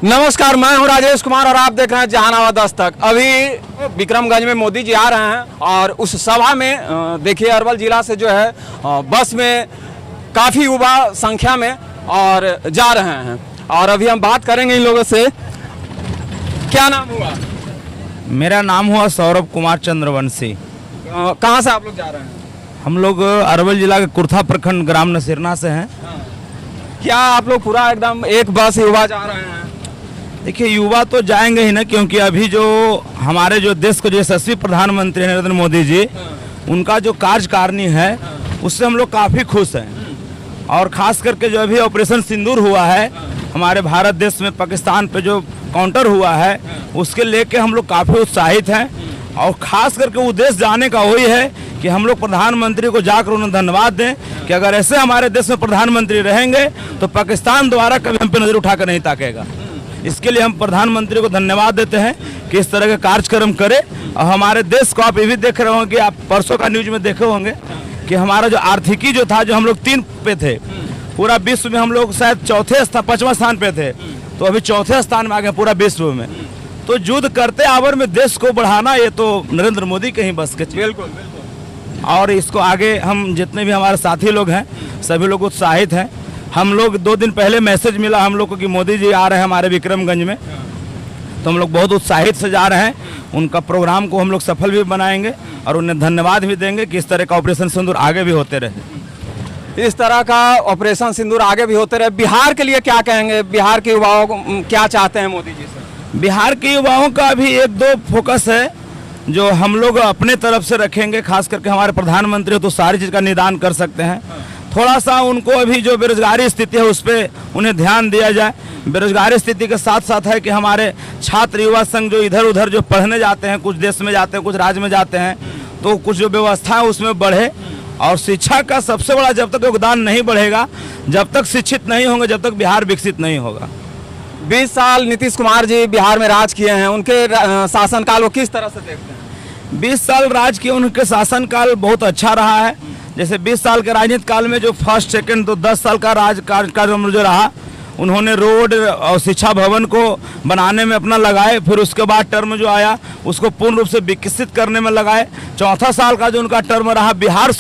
नमस्कार, मैं हूं राजेश कुमार और आप देख रहे हैं जहानाबाद दस्तक। अभी विक्रमगंज में मोदी जी आ रहे हैं और उस सभा में देखिए अरवल जिला से जो है बस में काफ़ी युवा संख्या में और जा रहे हैं और अभी हम बात करेंगे इन लोगों से। क्या नाम हुआ? मेरा नाम हुआ सौरभ कुमार चंद्रवंशी। कहाँ से आप लोग जा रहे हैं? हम लोग अरवल जिला के कुर्था प्रखंड ग्राम नसीरना से हैं। क्या आप लोग पूरा एकदम एक बस युवा जा रहे हैं? देखिए, युवा तो जाएंगे ही ना, क्योंकि अभी जो हमारे जो देश के यशस्वी प्रधानमंत्री नरेंद्र मोदी जी, उनका जो कार्यकारिणी है उससे हम लोग काफ़ी खुश हैं। और ख़ास करके जो अभी ऑपरेशन सिंदूर हुआ है हमारे भारत देश में पाकिस्तान पे जो काउंटर हुआ है, उसके लेके हम लोग काफ़ी उत्साहित हैं। और ख़ास करके उद्देश्य जाने का वही है कि हम लोग प्रधानमंत्री को जाकर उन्हें धन्यवाद दें कि अगर ऐसे हमारे देश में प्रधानमंत्री रहेंगे तो पाकिस्तान द्वारा कभी हम पे नज़र उठाकर नहीं ताकेगा। इसके लिए हम प्रधानमंत्री को धन्यवाद देते हैं कि इस तरह के कार्यक्रम करे। और हमारे देश को आप ये भी देख रहे होंगे, आप परसों का न्यूज में देखे होंगे कि हमारा जो आर्थिकी जो था, जो हम लोग 3 पे थे, पूरा विश्व में हम लोग शायद 5वां स्थान पे थे, तो अभी 4थे स्थान में आ गए पूरा विश्व में। तो युद्ध करते आवर में देश को बढ़ाना, ये तो नरेंद्र मोदी के ही बस के। बिल्कुल। और इसको आगे हम जितने भी हमारे साथी लोग हैं सभी लोग उत्साहित हैं। हम लोग 2 दिन पहले मैसेज मिला हम लोग को कि मोदी जी आ रहे हैं हमारे विक्रमगंज में, तो हम लोग बहुत उत्साहित से जा रहे हैं। उनका प्रोग्राम को हम लोग सफल भी बनाएंगे और उन्हें धन्यवाद भी देंगे कि इस तरह का ऑपरेशन सिंदूर आगे भी होते रहे। इस तरह का ऑपरेशन सिंदूर आगे भी होते रहे। बिहार के लिए क्या कहेंगे? बिहार के युवाओं को क्या चाहते हैं मोदी जी से? बिहार के युवाओं का अभी 1-2 फोकस है जो हम लोग अपने तरफ से रखेंगे। खास करके हमारे प्रधानमंत्री तो सारी चीज़ का निदान कर सकते हैं। थोड़ा सा उनको अभी जो बेरोजगारी स्थिति है उस पर उन्हें ध्यान दिया जाए। बेरोजगारी स्थिति के साथ साथ है कि हमारे छात्र युवा संघ जो इधर उधर जो पढ़ने जाते हैं, कुछ देश में जाते हैं, कुछ राज्य में जाते हैं, तो कुछ जो व्यवस्था है उसमें बढ़े। और शिक्षा का सबसे बड़ा जब तक योगदान नहीं बढ़ेगा, जब तक शिक्षित नहीं होंगे, जब तक बिहार विकसित नहीं होगा। 20 साल नीतीश कुमार जी बिहार में राज किए हैं, उनके शासनकाल को किस तरह से देखते हैं? 20 साल राज किए, उनके शासनकाल बहुत अच्छा रहा है। जैसे 20 साल के राजनीति काल में जो फर्स्ट सेकंड तो 10 साल का कार्यकाल जो रहा, उन्होंने रोड और शिक्षा भवन को बनाने में अपना लगाए। फिर उसके बाद टर्म जो आया उसको पूर्ण रूप से विकसित करने में लगाए। 4था साल का जो उनका टर्म रहा बिहार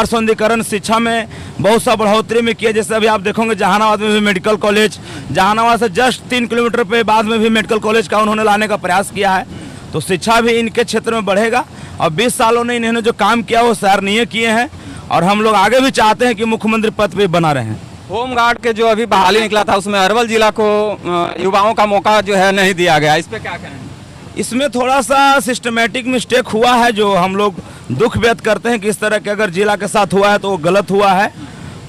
सौंदर्यीकरण शिक्षा में बहुत सा बढ़ोतरी में किया। जैसे अभी आप देखोगे जहानाबाद में भी मेडिकल कॉलेज, जहानाबाद से जस्ट 3 किलोमीटर पे बाद में भी मेडिकल कॉलेज का उन्होंने लाने का प्रयास किया है। तो शिक्षा भी इनके क्षेत्र में बढ़ेगा। और 20 सालों में इन्होंने जो काम किया वो सराहनीय किए हैं और हम लोग आगे भी चाहते हैं कि मुख्यमंत्री पद पे बना रहे हैं। होमगार्ड के जो अभी बहाली निकला था उसमें अरवल जिला को युवाओं का मौका जो है नहीं दिया गया, इस पे क्या कहें? इसमें थोड़ा सा सिस्टमेटिक मिस्टेक हुआ है जो हम लोग दुख व्यक्त करते हैं कि इस तरह के अगर जिला के साथ हुआ है तो वो गलत हुआ है।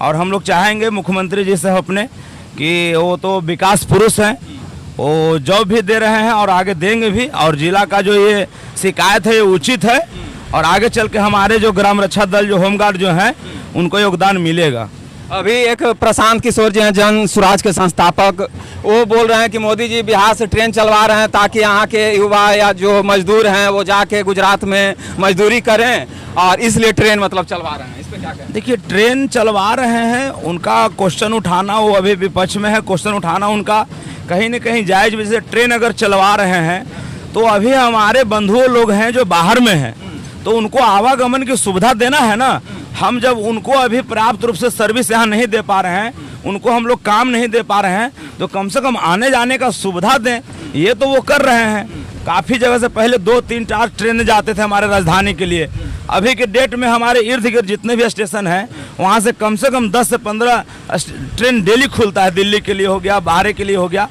और हम लोग चाहेंगे मुख्यमंत्री जी से अपने कि वो तो विकास पुरुष हैं, वो जॉब भी दे रहे हैं और आगे देंगे भी। और जिला का जो ये शिकायत है ये उचित है और आगे चल के हमारे जो ग्राम रक्षा दल जो होमगार्ड जो हैं उनको योगदान मिलेगा। अभी एक प्रशांत किशोर जी हैं, जन स्वराज के संस्थापक, वो बोल रहे हैं कि मोदी जी बिहार से ट्रेन चलवा रहे हैं ताकि यहाँ के युवा या जो मजदूर हैं वो जाके गुजरात में मजदूरी करें और इसलिए ट्रेन मतलब चलवा रहे हैं, इस पे क्या कहें? देखिए, ट्रेन चलवा रहे हैं, उनका क्वेश्चन उठाना, वो अभी विपक्ष में है, क्वेश्चन उठाना उनका कहीं न कहीं जायज। जैसे ट्रेन अगर चलवा रहे हैं तो अभी हमारे बंधुओं लोग हैं जो बाहर में हैं, तो उनको आवागमन की सुविधा देना है ना। हम जब उनको अभी पर्याप्त रूप से सर्विस यहाँ नहीं दे पा रहे हैं, उनको हम लोग काम नहीं दे पा रहे हैं, तो कम से कम आने जाने का सुविधा दें। ये तो वो कर रहे हैं। काफ़ी जगह से पहले 2-3-4 ट्रेन जाते थे हमारे राजधानी के लिए। अभी के डेट में हमारे इर्द गिर्द जितने भी स्टेशन हैं वहाँ से कम 10 से 15 ट्रेन डेली खुलता है। दिल्ली के लिए हो गया, बाहर के लिए हो गया,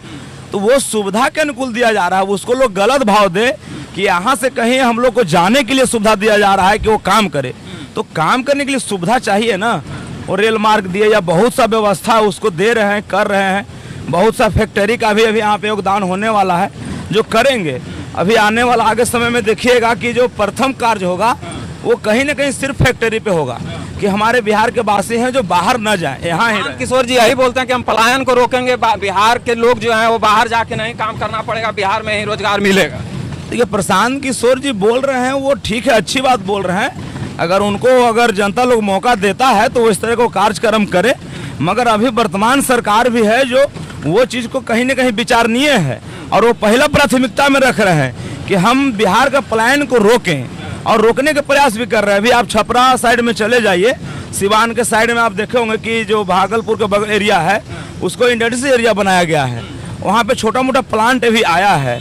तो वो सुविधा के अनुकूल दिया जा रहा है। उसको लोग गलत भाव दे कि यहाँ से कहीं हम लोग को जाने के लिए सुविधा दिया जा रहा है कि वो काम करे। तो काम करने के लिए सुविधा चाहिए ना। और रेल मार्ग दिए या बहुत सा व्यवस्था उसको दे रहे हैं, कर रहे हैं। बहुत सा फैक्ट्री का भी अभी यहाँ पे योगदान होने वाला है जो करेंगे। अभी आने वाला आगे समय में देखिएगा कि जो प्रथम कार्य होगा वो कहीं ना कहीं सिर्फ फैक्ट्री पे होगा कि हमारे बिहार के वासी हैं जो बाहर न जाएं, यहाँ ही रहें। किशोर जी यही बोलते हैं कि हम पलायन को रोकेंगे, बिहार के लोग जो हैं वो बाहर जाके नहीं काम करना पड़ेगा, बिहार में ही रोजगार मिलेगा। देखिए, प्रशांत किशोर जी बोल रहे हैं वो ठीक है, अच्छी बात बोल रहे हैं। अगर जनता लोग मौका देता है तो वो इस तरह को कार्यक्रम करे। मगर अभी वर्तमान सरकार भी है जो वो चीज़ को कहीं ना कहीं विचारणीय है और वो पहला प्राथमिकता में रख रहे हैं कि हम बिहार का पलायन को रोकें और रोकने के प्रयास भी कर रहे हैं। अभी आप छपरा साइड में चले जाइए, सिवान के साइड में आप देखे होंगे कि जो भागलपुर का एरिया है उसको इंडस्ट्री एरिया बनाया गया है, वहाँ पे छोटा मोटा प्लांट भी आया है।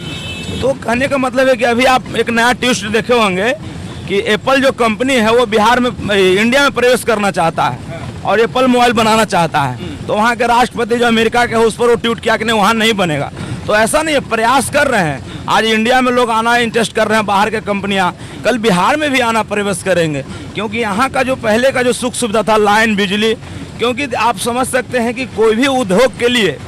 तो कहने का मतलब है कि अभी आप एक नया ट्विस्ट देखे होंगे कि एप्पल जो कंपनी है वो बिहार में इंडिया में प्रवेश करना चाहता है और एप्पल मोबाइल बनाना चाहता है। तो वहाँ के राष्ट्रपति जो अमेरिका के है उस पर वो ट्वीट किया कि नहीं वहाँ नहीं बनेगा। तो ऐसा नहीं है, प्रयास कर रहे हैं। आज इंडिया में लोग आना इंटरेस्ट कर रहे हैं, बाहर के कंपनियाँ कल बिहार में भी आना प्रवेश करेंगे, क्योंकि यहाँ का जो पहले का जो सुख सुविधा था, लाइन, बिजली, क्योंकि आप समझ सकते हैं कि कोई भी उद्योग के लिए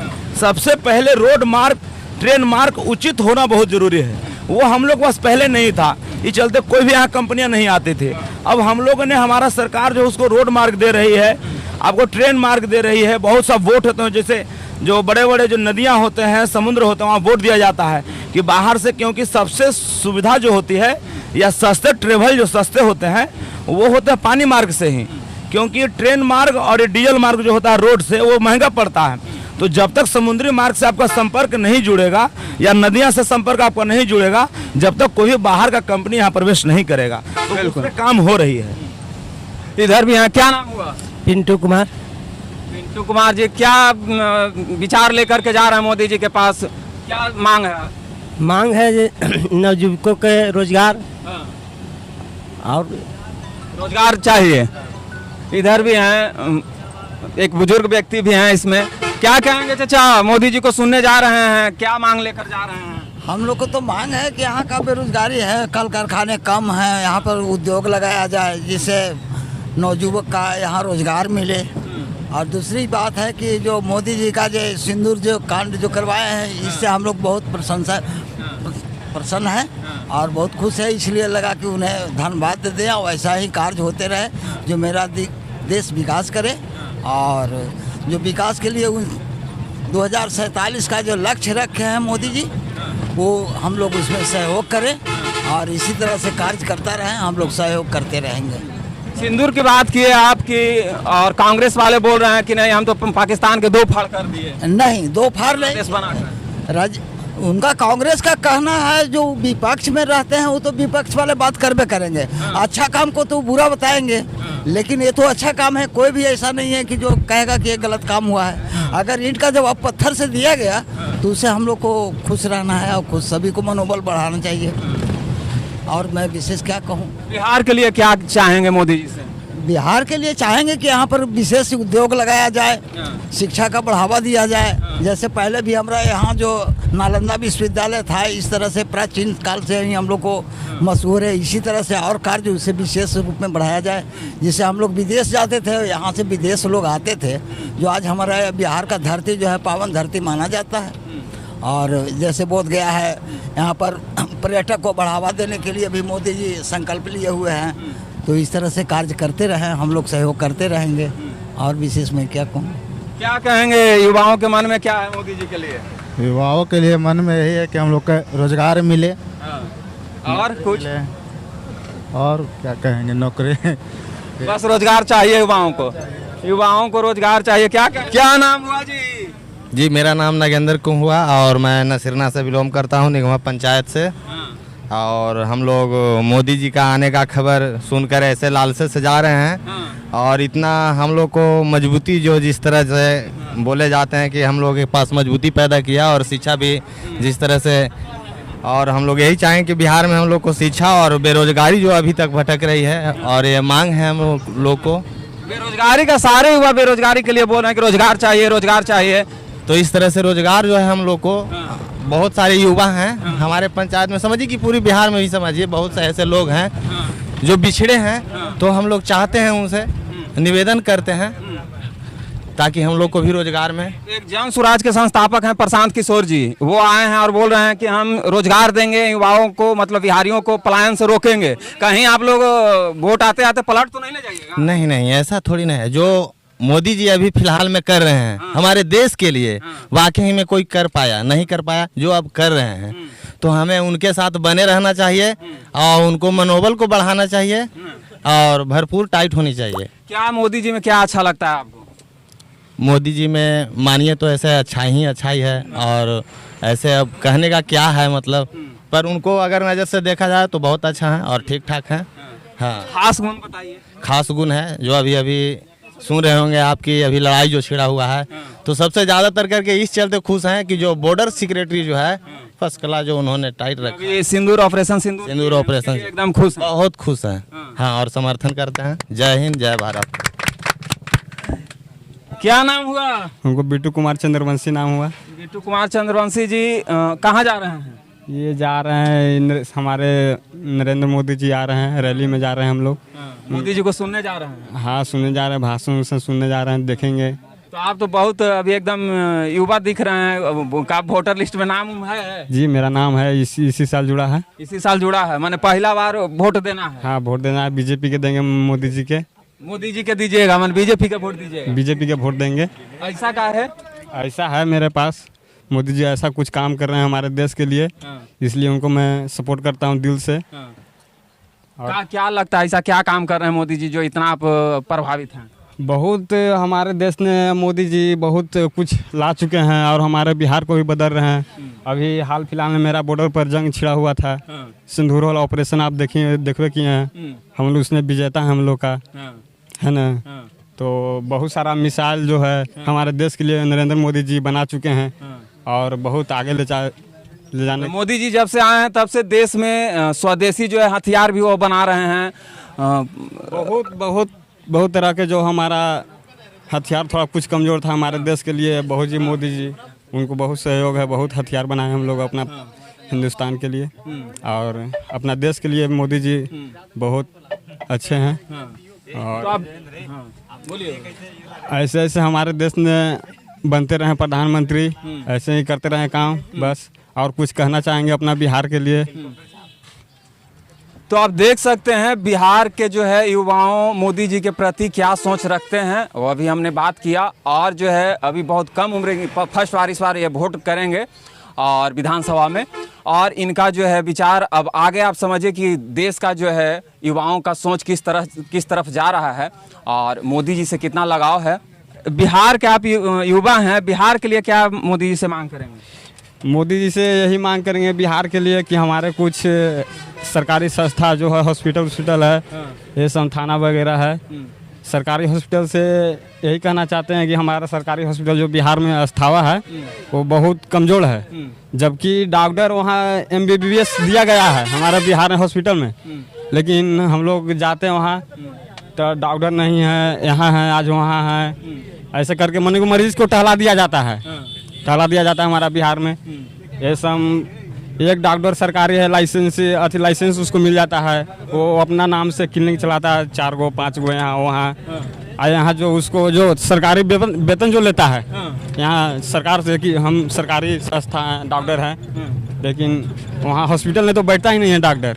सबसे पहले रोड मार्ग, ट्रेन मार्ग उचित होना बहुत ज़रूरी है। वो हम लोग पास पहले नहीं था, इस चलते कोई भी यहाँ कंपनियाँ नहीं आती थी। अब हम लोगों ने, हमारा सरकार जो उसको रोड मार्ग दे रही है, आपको ट्रेन मार्ग दे रही है। बहुत सा वोट होते हैं, जैसे जो बड़े बड़े जो नदियाँ होते हैं, समुद्र होते हैं, वहाँ वोट दिया जाता है कि बाहर से, क्योंकि सबसे सुविधा जो होती है या सस्ते ट्रेवल जो सस्ते होते हैं वो होते हैं पानी मार्ग से ही, क्योंकि ट्रेन मार्ग और ये डीजल मार्ग जो होता है रोड से वो महंगा पड़ता है। तो जब तक समुद्री मार्ग से आपका संपर्क नहीं जुड़ेगा या नदियां से संपर्क आपका नहीं जुड़ेगा, जब तक कोई बाहर का कंपनी यहाँ प्रवेश नहीं करेगा। तो उस पे काम हो रही है। इधर भी हैं, क्या नाम हुआ? पिंटू कुमार। पिंटू कुमार जी, क्या विचार लेकर के जा रहे हैं मोदी जी के पास? क्या मांग है? मांग है जे नवयुवकों के रोजगार और रोजगार चाहिए। इधर भी हैं, एक बुजुर्ग व्यक्ति भी हैं इसमें। क्या कहेंगे चाचा, मोदी जी को सुनने जा रहे हैं, क्या मांग लेकर जा रहे हैं? हम लोग को तो मांग है कि यहाँ का बेरोजगारी है, कल कारखाने कम हैं, यहाँ पर उद्योग लगाया जाए जिससे नौजुवक का यहाँ रोजगार मिले। और दूसरी बात है कि जो मोदी जी का जो सिंदूर जो कांड जो करवाए हैं, इससे हम लोग बहुत प्रसन्न हैं और बहुत खुश है। इसलिए लगा कि उन्हें धन्यवाद दें और ऐसा ही कार्य होते रहे जो मेरा देश विकास करे। और जो विकास के लिए 2047 का जो लक्ष्य रखे हैं मोदी जी, वो हम लोग उसमें सहयोग करें और इसी तरह से कार्य करता रहें। हम लोग सहयोग करते रहेंगे। सिंदूर की बात की है आपकी, और कांग्रेस वाले बोल रहे हैं कि नहीं हम तो पाकिस्तान के 2 फाड़ कर दिए। नहीं, 2 फाड़ नहीं, देश बनाकर। उनका कांग्रेस का कहना है, जो विपक्ष में रहते हैं वो तो विपक्ष वाले बात करबे करेंगे, अच्छा काम को तो बुरा बताएंगे, लेकिन ये तो अच्छा काम है। कोई भी ऐसा नहीं है कि जो कहेगा कि ये गलत काम हुआ है। अगर ईंट का जवाब पत्थर से दिया गया तो उससे हम लोग को खुश रहना है और खुद सभी को मनोबल बढ़ाना चाहिए। और मैं विशेष क्या कहूँ, बिहार के लिए क्या चाहेंगे मोदी जी से? बिहार के लिए चाहेंगे कि यहाँ पर विशेष उद्योग लगाया जाए, शिक्षा का बढ़ावा दिया जाए। जैसे पहले भी हमारा यहाँ जो नालंदा विश्वविद्यालय था, इस तरह से प्राचीन काल से ही हम लोग को मशहूर है। इसी तरह से और कार्य उसे विशेष रूप में बढ़ाया जाए, जिससे हम लोग विदेश जाते थे, यहाँ से विदेश लोग आते थे, जो आज हमारा बिहार का धरती जो है पावन धरती माना जाता है। और जैसे बोध गया है, यहाँ पर पर्यटक को बढ़ावा देने के लिए भी मोदी जी संकल्प लिए हुए हैं। तो इस तरह से कार्य करते रहें, हम लोग सहयोग करते रहेंगे। और विशेष में क्या कहूँ, क्या कहेंगे युवाओं के मन में क्या है मोदी जी के लिए? युवाओं के लिए मन में यही है कि हम लोग का रोजगार मिले। और कुछ? और क्या कहेंगे, नौकरी। बस रोजगार चाहिए युवाओं को, युवाओं को रोजगार चाहिए। क्या नाम हुआ जी? जी, मेरा नाम नागेंद्र कुम हुआ और मैं नसीरना से बिलोंग करता हूँ, निगमा पंचायत से। और हम लोग मोदी जी का आने का खबर सुनकर ऐसे लालसे से जा रहे हैं। और इतना हम लोग को मजबूती, जो जिस तरह से बोले जाते हैं कि हम लोग के पास मजबूती पैदा किया, और शिक्षा भी जिस तरह से, और हम लोग यही चाहें कि बिहार में हम लोग को शिक्षा और बेरोजगारी जो अभी तक भटक रही है, और ये मांग है हम लोग को। बेरोजगारी का, सारे युवा बेरोजगारी के लिए बोल रहे हैं कि रोजगार चाहिए, रोजगार चाहिए। तो इस तरह से रोजगार जो है हम लोग को, बहुत सारे युवा हैं हमारे पंचायत में, समझिए कि पूरी बिहार में भी समझिए बहुत से ऐसे लोग हैं जो बिछड़े हैं। तो हम लोग चाहते हैं, उनसे निवेदन करते हैं ताकि हम लोग को भी रोजगार में। एक जन स्वराज के संस्थापक हैं प्रशांत किशोर जी, वो आए हैं और बोल रहे हैं कि हम रोजगार देंगे युवाओं को, मतलब बिहारियों को पलायन से रोकेंगे। कहीं आप लोग वोट आते आते पलट तो नहीं ले जाइएगा? नहीं नहीं, ऐसा थोड़ी ना है। जो मोदी जी अभी फिलहाल में कर रहे हैं हमारे देश के लिए, वाकई में कोई कर पाया नहीं कर पाया, जो अब कर रहे हैं, तो हमें उनके साथ बने रहना चाहिए और उनको मनोबल को बढ़ाना चाहिए और भरपूर टाइट होनी चाहिए। क्या मोदी जी में क्या अच्छा लगता है आपको? मोदी जी में मानिए तो ऐसे अच्छा ही है। और ऐसे अब कहने का क्या है मतलब, पर उनको अगर नज़र से देखा जाए तो बहुत अच्छा है और ठीक ठाक है। हाँ, खास गुण बताइए। खास गुण है जो अभी अभी सुन रहे होंगे आपकी अभी लड़ाई जो छिड़ा हुआ है, तो सबसे ज़्यादातर करके इस चलते खुश हैं कि जो बॉर्डर सिक्योरिटी जो है फर्स्ट क्लास जो उन्होंने टाइट रखा, अभी सिंदूर ऑपरेशन सिंदूर ऑपरेशन एकदम खुश हैं। बहुत खुश हैं। हाँ, और समर्थन करते हैं। जय हिंद, जय भारत। क्या नाम हुआ? हमको बिट्टू कुमार चंद्रवंशी नाम हुआ। बिट्टू कुमार चंद्रवंशी जी कहाँ जा रहे हैं? ये जा रहे हैं हमारे नरेंद्र मोदी जी आ रहे हैं, रैली में जा रहे हैं हम लोग। मोदी जी को सुनने जा रहे हैं। हाँ, सुनने जा रहे हैं, भाषण सुनने जा रहे हैं, देखेंगे। तो आप तो बहुत अभी एकदम युवा दिख रहे हैं। का वोटर लिस्ट में नाम है? जी, मेरा नाम है, इसी साल जुड़ा है। इसी साल जुड़ा है, मैंने पहला बार वोट देना है। हाँ, वोट देना है, बीजेपी के देंगे, मोदी जी के। मोदी जी के दीजिएगा, मैंने बीजेपी का वोट दीजिएगा। बीजेपी के वोट देंगे। ऐसा का है? ऐसा है मेरे पास, मोदी जी ऐसा कुछ काम कर रहे हैं हमारे देश के लिए, इसलिए उनको मैं सपोर्ट करता हूँ दिल से। क्या लगता है, ऐसा क्या काम कर रहे हैं मोदी जी जो इतना आप प्रभावित हैं? बहुत हमारे देश ने मोदी जी बहुत कुछ ला चुके हैं और हमारे बिहार को भी बदल रहे हैं। अभी हाल फिलहाल में मेरा बॉर्डर पर जंग छिड़ा हुआ था, सिंदूर वाला ऑपरेशन आप देखवे किए हैं, हम लोग उसमें विजेता हैं हम लोग का, है ना। तो बहुत सारा मिसाइल जो है हमारे देश के लिए नरेंद्र मोदी जी बना चुके हैं और बहुत आगे ले जाने। मोदी जी जब से आए हैं तब से देश में स्वदेशी जो है हथियार भी वो बना रहे हैं। बहुत तरह के जो हमारा हथियार थोड़ा कुछ कमज़ोर था हमारे देश के लिए, बहुत जी मोदी जी उनको बहुत सहयोग है, बहुत हथियार बनाए हम लोग अपना हिंदुस्तान के लिए और अपना देश के लिए मोदी जी बहुत अच्छे हैं। और बोलिए, ऐसे ऐसे हमारे देश में बनते रहे प्रधानमंत्री, ऐसे ही करते रहे काम बस। और कुछ कहना चाहेंगे अपना बिहार के लिए। तो आप देख सकते हैं बिहार के जो है युवाओं मोदी जी के प्रति क्या सोच रखते हैं, वो अभी हमने बात किया। और जो है अभी बहुत कम उम्र की फर्स्ट बार इस बार ये वोट करेंगे और विधानसभा में, और इनका जो है विचार अब आगे आप समझिए कि देश का जो है युवाओं का सोच किस तरफ जा रहा है और मोदी जी से कितना लगाव है। बिहार के आप युवा हैं, बिहार के लिए क्या मोदी जी से मांग करेंगे? मोदी जी से यही मांग करेंगे बिहार के लिए कि हमारे कुछ सरकारी संस्था जो है हॉस्पिटल है, ये सब थाना वगैरह है, सरकारी हॉस्पिटल से यही कहना चाहते हैं कि हमारा सरकारी हॉस्पिटल जो बिहार में अस्थावा है वो बहुत कमज़ोर है, जबकि डॉक्टर वहाँ MBBS दिया गया है हमारे बिहार में हॉस्पिटल में, लेकिन हम लोग जाते हैं वहाँ तो डॉक्टर नहीं है, यहाँ है आज वहाँ है, ऐसे करके मरीज को टहला दिया जाता है हमारा बिहार में। ये सब एक डॉक्टर सरकारी है, लाइसेंस उसको मिल जाता है, वो अपना नाम से क्लिनिक चलाता है 4 गो 5 गो यहाँ वहाँ। यहाँ जो उसको जो सरकारी वेतन जो लेता है यहाँ सरकार से कि हम सरकारी संस्था हैं, डॉक्टर हैं, लेकिन वहाँ हॉस्पिटल में तो बैठता ही नहीं है डॉक्टर।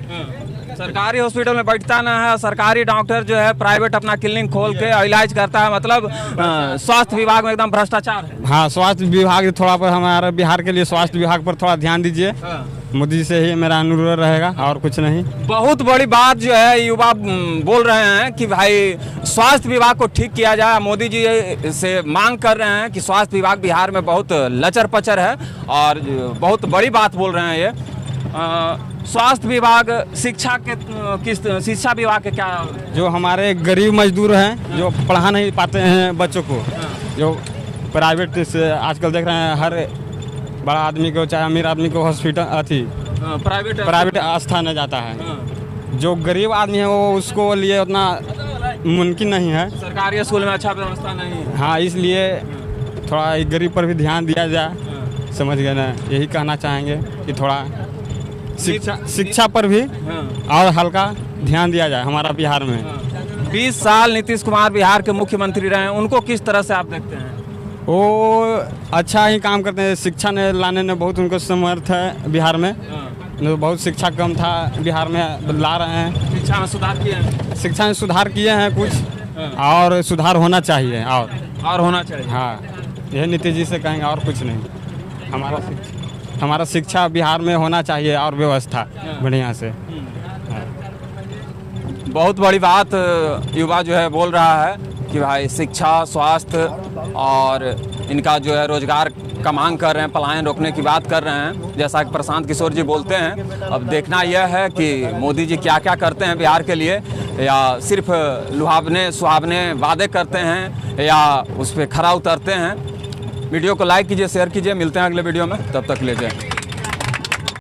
सरकारी हॉस्पिटल में बैठता ना है, सरकारी डॉक्टर जो है प्राइवेट अपना क्लिनिक खोल के इलाज करता है। मतलब स्वास्थ्य विभाग में एकदम भ्रष्टाचार है। हाँ, स्वास्थ्य विभाग थोड़ा पर हमारे बिहार के लिए स्वास्थ्य विभाग पर थोड़ा ध्यान दीजिए। मोदी जी से ही मेरा अनुरोध रहेगा और कुछ नहीं। बहुत बड़ी बात जो है युवा बोल रहे हैं कि भाई स्वास्थ्य विभाग को ठीक किया जाए। मोदी जी से मांग कर रहे हैं कि स्वास्थ्य विभाग बिहार में बहुत लचर पचर है और बहुत बड़ी बात बोल रहे हैं ये। स्वास्थ्य विभाग, शिक्षा विभाग के क्या, जो हमारे गरीब मजदूर हैं जो पढ़ा नहीं पाते हैं बच्चों को, जो प्राइवेट से आजकल देख रहे हैं हर बड़ा आदमी को चाहे अमीर आदमी को हॉस्पिटल प्राइवेट आस्था में जाता है। जो गरीब आदमी है वो उसको लिए उतना मुमकिन नहीं है, सरकारी स्कूल में अच्छा व्यवस्था नहीं है। हाँ, इसलिए थोड़ा गरीब पर भी ध्यान दिया जाए, समझ गए ना। यही कहना चाहेंगे कि थोड़ा शिक्षा पर भी और हल्का ध्यान दिया जाए हमारा बिहार में। 20 साल नीतीश कुमार बिहार के मुख्यमंत्री रहे हैं, उनको किस तरह से आप देखते हैं? वो अच्छा ही काम करते हैं, शिक्षा ने लाने में बहुत उनको समर्थ है बिहार में। बहुत शिक्षा कम था बिहार में, ला रहे हैं। शिक्षा में सुधार किए हैं? शिक्षा में सुधार किए हैं कुछ, और सुधार होना चाहिए और होना चाहिए। हाँ, यह नीतीश जी से कहेंगे और कुछ नहीं। हमारा शिक्षा बिहार में होना चाहिए और व्यवस्था बढ़िया से। बहुत बड़ी बात युवा जो है बोल रहा है कि भाई शिक्षा, स्वास्थ्य और इनका जो है रोजगार का मांग कर रहे हैं, पलायन रोकने की बात कर रहे हैं, जैसा कि प्रशांत किशोर जी बोलते हैं। अब देखना यह है कि मोदी जी क्या क्या करते हैं बिहार के लिए, या सिर्फ लुभावने सुहावने वादे करते हैं या उस पर खरा उतरते हैं। वीडियो को लाइक कीजिए, शेयर कीजिए, मिलते हैं अगले वीडियो में, तब तक ले जाए।